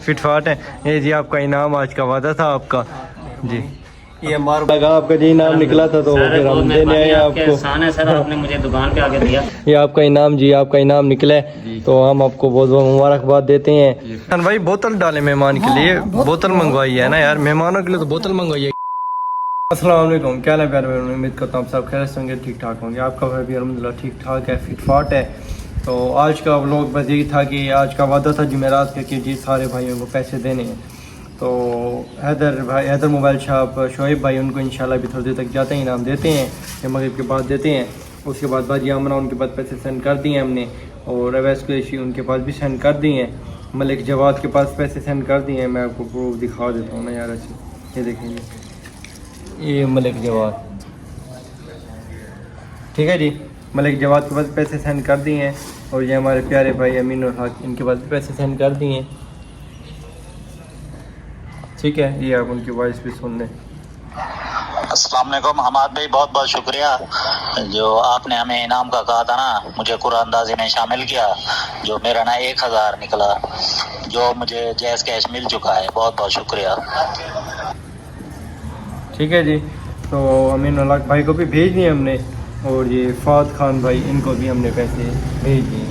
Fit फाट है। ये जी आपका इनाम आज का वादा था आपका जी। ये मार लगा आपका जी इनाम निकला था तो फिर हम देने आए आपको। सर आपने मुझे दुकान पे आके दिया ये आपका इनाम जी, आपका इनाम निकला है तो हम आपको बहुत बहुत मुबारकबाद देते हैं। भाई बोतल डाले मेहमान के लिए, बोतल मंगवाई है ना यार, मेहमानों के लिए तो बोतल मंगवाई है। अस्सलाम वालेकुम, क्या हाल है प्यारे भाई, उम्मीद करता हूँ आप सब खैरियत से होंगे, ठीक ठाक होंगे। आपका भाई भी अल्हम्दुलिल्लाह ठीक ठाक है, फिट फाट है। तो आज का व्लॉग बस यही था कि आज का वादा था जुमेरात का कि जी सारे भाइयों को पैसे देने हैं। तो हैदर मोबाइल शॉप शोएब भाई, उनको इंशाल्लाह भी थोड़ी देर तक जाते हैं, इनाम देते हैं या मगरिब के बाद देते हैं। उसके बाद बाजी आमना उनके पास पैसे सेंड कर दिए हमने, और अवैस कुरैशी उनके पास भी सेंड कर दिए हैं। मलिक जवाद के पास पैसे सेंड कर दिए हैं। मैं आपको प्रूफ दिखा देता हूँ ना यार, अच्छी ये देखेंगे, ये मलिक जवाद, ठीक है जी। मलिक जवाद के पास पैसे सेंड कर दिए हैं, और ये हमारे प्यारे भाई अमीन और हक, इनके पास भी पैसे सेंड कर दिए हैं, ठीक है। ये आप उनकी वॉइस भी सुन लें। अस्सलाम वालेकुम हमाद भाई, बहुत बहुत शुक्रिया जो आपने हमें इनाम का कहा था ना, मुझे कुरानदाजी में शामिल किया, जो मेरा ना 1000 निकला, जो मुझे जैस कैश मिल चुका है। बहुत बहुत शुक्रिया, ठीक है जी। तो अमीन और हक भाई को भी भेज दिए हमने, और ये फात खान भाई, इनको भी हमने पैसे भेज दिए,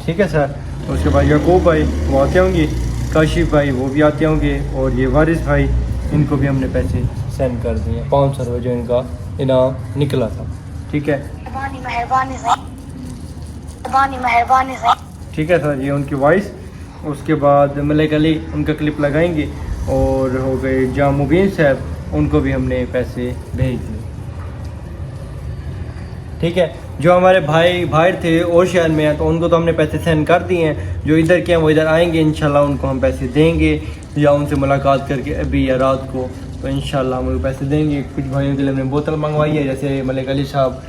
ठीक है सर। उसके बाद यकूब भाई वो आते होंगे, काशिफ भाई वो भी आते होंगे, और ये वारिस भाई, इनको भी हमने पैसे सेंड कर दिए, 500 रुपये जो इनका इनाम निकला था, ठीक है। ठीक है सर, ये उनकी वॉइस। उसके बाद मलिक अली, उनका क्लिप लगाएंगे, और हो गए जाम मुबीन साहब, उनको भी हमने पैसे भेज दिए, ठीक है। जो हमारे भाई बाहर थे और शहर में हैं, तो उनको तो हमने पैसे सेंड कर दिए हैं। जो इधर के हैं वो इधर आएंगे इंशाल्लाह, उनको हम पैसे देंगे, या उनसे मुलाकात करके अभी या रात को, तो इंशाल्लाह हम उनको पैसे देंगे। कुछ भाइयों के लिए हमने बोतल मंगवाई है, जैसे मलिक अली साहब,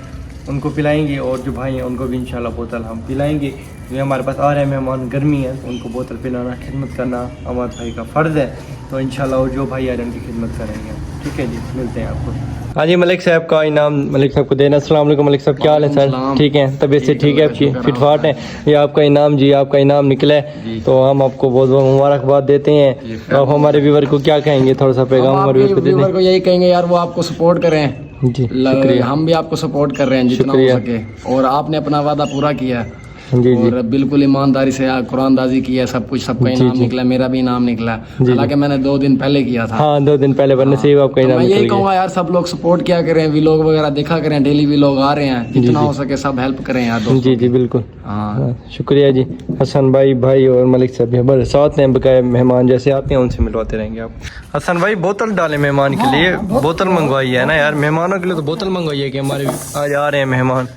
उनको पिलाएंगे, और जो भाई हैं उनको भी इंशाल्लाह बोतल हम पिलाएंगे। जो हमारे पास आ रहे हैं मेहमान, गर्मी है तो उनको बोतल पिलाना, खिदमत करना हमारे भाई का फ़र्ज़ है। तो इंशाल्लाह और जो भाई आ रहे हैं उनकी खिदमत करेंगे, ठीक है जी। मिलते हैं आपको। हाँ जी, मलिक साहब का इनाम मलिक साहब को देना। अस्सलाम वालेकुम मलिक साहब, क्या हाल है सर, ठीक है, तबीयत से ठीक है आपकी, फिट फाट है। ये आपका इनाम जी, आपका इनाम निकला है तो हम आपको बहुत बहुत मुबारकबाद देते हैं। तो आप हमारे व्यूवर को क्या कहेंगे, थोड़ा सा पैगाम हमारे व्यूवर को यही कहेंगे यार, वो आपको सपोर्ट करें जी, हम भी आपको सपोर्ट कर रहे हैं जितना हो सके, और आपने अपना वादा पूरा किया है जी जी, और बिल्कुल ईमानदारी से कुरानदाजी की है, सब कुछ, सबका इनाम निकला, मेरा भी इनाम निकला। हालांकि मैंने 2 दिन पहले किया था। हाँ 2 दिन पहले बनने से ही आपका इनाम मैं यही कहूँगा यार, सब लोग सपोर्ट किया करें, व्लॉग वगैरह देखा करें, डेली व्लॉग आ रहे हैं, जितना हो सके सब हेल्प करें यार दोस्तों। जी जी बिल्कुल, हाँ शुक्रिया जी। हसन भाई और मलिक साहब बड़े साथ हैं, बकाया मेहमान जैसे आते हैं उनसे मिलवाते रहेंगे आप। हसन भाई बोतल डाले मेहमान के लिए, बोतल मंगवाई है ना यार, मेहमानों के लिए तो बोतल मंगवाई है कि हमारे आज आ रहे हैं मेहमान।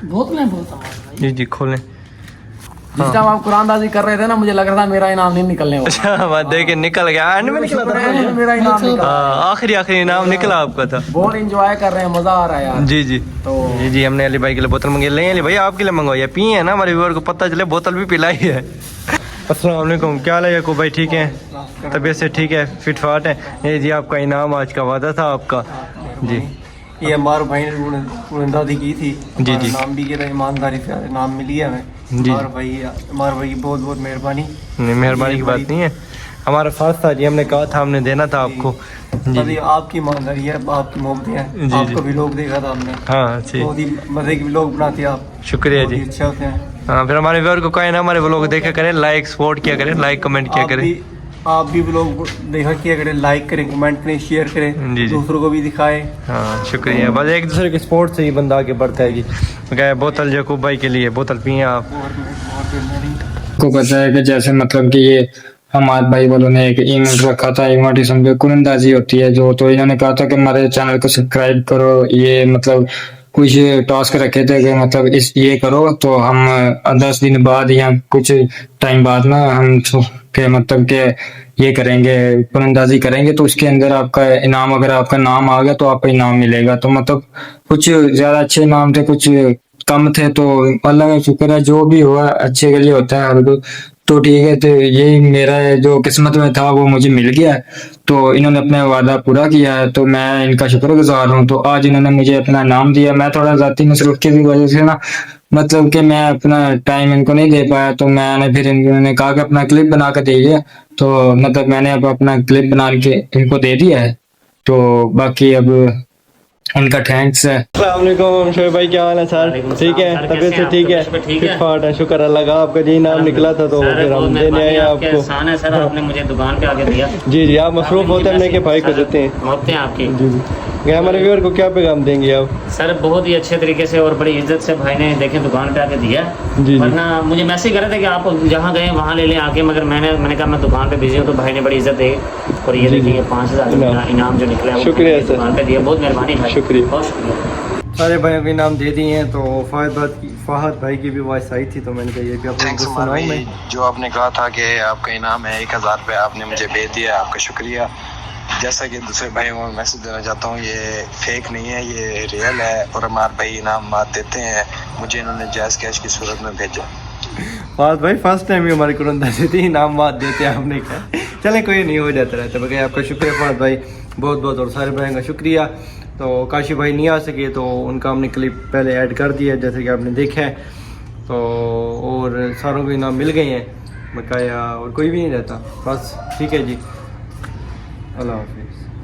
बोतल जी जी खोलें। जिस टाइम आप कुरानदाजी कर रहे थे ना, मुझे लग रहा था मेरा इनाम नहीं निकलने वाला। अच्छा बात देखे निकल गया, एंड में निकला था मेरा इनाम निकला। आखिरी इनाम निकला आपका था। बहुत एंजॉय कर रहे हैं, मजा आ रहा है यार। जी जी तो जी जी, हमने अली भाई के लिए बोतल मंगाई, ले अली भाई आपके लिए मंगवाई है, पिए है ना, हमारे व्यूअर को पता चले बोतल भी पिलाई है। अस्सलाम वालेकुम, क्या हाल है यकूब भाई, ठीक है, तबीयत से ठीक है, फिट फाट है। ये जी आपका इनाम आज का वादा था आपका जी। ये हमारे भाई ने उड़ादी की थी जी जी, नाम भी किया, ईमानदारी से नाम मिली है हमें। हमारे भाई की बहुत बहुत मेहरबानी। मेहरबानी की बात नहीं है, हमारा फर्ज था जी, हमने कहा था, हमने देना था आपको जी। आपकी ईमानदारी है, आपकी मोहब्बत है, आपका भी लोग देखा था हमने। हाँ जी, बहुत ही मजे के लोग बनाते हैं आप, शुक्रिया जी, अच्छे होते हैं। हाँ फिर हमारे व्यूअर को कहे ना, हमारे व्लॉग देखा करें, लाइक सपोर्ट किया करें, लाइक कमेंट किया करें। आप भी व्लॉग देखा किया करें, लाइक करें, कमेंट करें, शेयर करें, दूसरों को भी दिखाएं। हाँ शुक्रिया, बस एक दूसरे के सपोर्ट से ही बंदा आगे बढ़ता है जी। क्या बोतल यकूब भाई के लिए बोतल पिए आप। को पता है कि जैसे मतलब कि ये हमारे भाई वालों ने एक इवेंट रखा था, इवेंट इसमें कुरंदाजी होती है जो, तो इन्होंने कहा था कि हमारे चैनल को सब्सक्राइब करो, ये मतलब कुछ टास्क रखे थे कि मतलब इस ये करो, तो हम 10 दिन बाद या कुछ टाइम बाद ना हम के मतलब के ये करेंगे, कुरंदाजी करेंगे, तो उसके अंदर आपका इनाम, अगर आपका नाम आ गया तो आपको इनाम मिलेगा। तो मतलब कुछ ज्यादा अच्छे इनाम थे, कुछ कम थे, तो अल्लाह का शुक्र है, जो भी हुआ अच्छे के लिए होता है। तो ठीक है, तो यही मेरा जो किस्मत में था वो मुझे मिल गया है, तो इन्होंने अपना वादा पूरा किया है, तो मैं इनका शुक्रगुजार हूँ। तो आज इन्होंने मुझे अपना नाम दिया, मैं थोड़ा जाती मसरूफ की वजह से ना मतलब कि मैं अपना टाइम इनको नहीं दे पाया, तो मैंने फिर इन्होंने कहा कि अपना क्लिप बना के दीजिए, तो मतलब मैंने अब अपना क्लिप बना के इनको दे दिया है। तो बाकी अब उनका थैंक्स है। अस्सलाम वालेकुम शोएब भाई, क्या हाल है सर? ठीक है, तबीयत से ठीक है? फिट फाट है, शुक्र अल्लाह का। आपका जी नाम निकला था तो फिर हम देने आए आपको। एहसान है सर, आपने मुझे दुकान पे आके दिया। जी जी, आप मसरूफ होते हैं, के भाई को देते हैं। होते हैं आपकी। जी जी, हमारे व्यूअर को क्या पैगाम देंगे आप? सर बहुत ही अच्छे तरीके से और बड़ी इज्जत से भाई ने देखें दुकान पे आके दिया। जी। वरना मुझे मैसेज कर रहे थे कि आप जहाँ गए वहाँ ले लें आके, मगर मैंने कहा मैं दुकान पे बिजी हूँ, तो भाई ने बड़ी इज्जत दी। और ये देखिए 5000 इनाम जो निकला है शुक्रिया सर, दुकान पे दिया, बहुत मेहरबानी भाई, शुक्रिया। बहुत शुक्रिया। सारे भाइयों के नाम दे दिए हैं। तो फहद भाई की भी वॉइस आई थी, तो मैंने कहा ये भी आप लोगों को सुनाऊं मैं। जो आपने कहा था कि आपका इनाम है 1000 रुपये, आपने मुझे भेज दिया, आपका शुक्रिया। जैसा कि दूसरे भाइयों को मैसेज देना चाहता हूँ, ये फेक नहीं है, ये रियल है। और हमारे भाई इनाम देते हैं, मुझे इन्होंने जायज़ कैश की सूरत में भेजा। फहद भाई फर्स्ट टाइम ही हमारी कुरंदाजी थी, इनाम देते हैं आपने कहा। चले कोई नहीं, हो जाता रहता है। आपका शुक्रिया फहद भाई, बहुत बहुत। और सारे भाइयों का शुक्रिया। तो काशी भाई नहीं आ सके, तो उनका हमने क्लिप पहले ऐड कर दिया जैसे कि आपने देखा है। तो और सारों को इनाम मिल गए हैं बकाया, और कोई भी नहीं रहता बस। ठीक है जी, अल्लाह हाफिज़।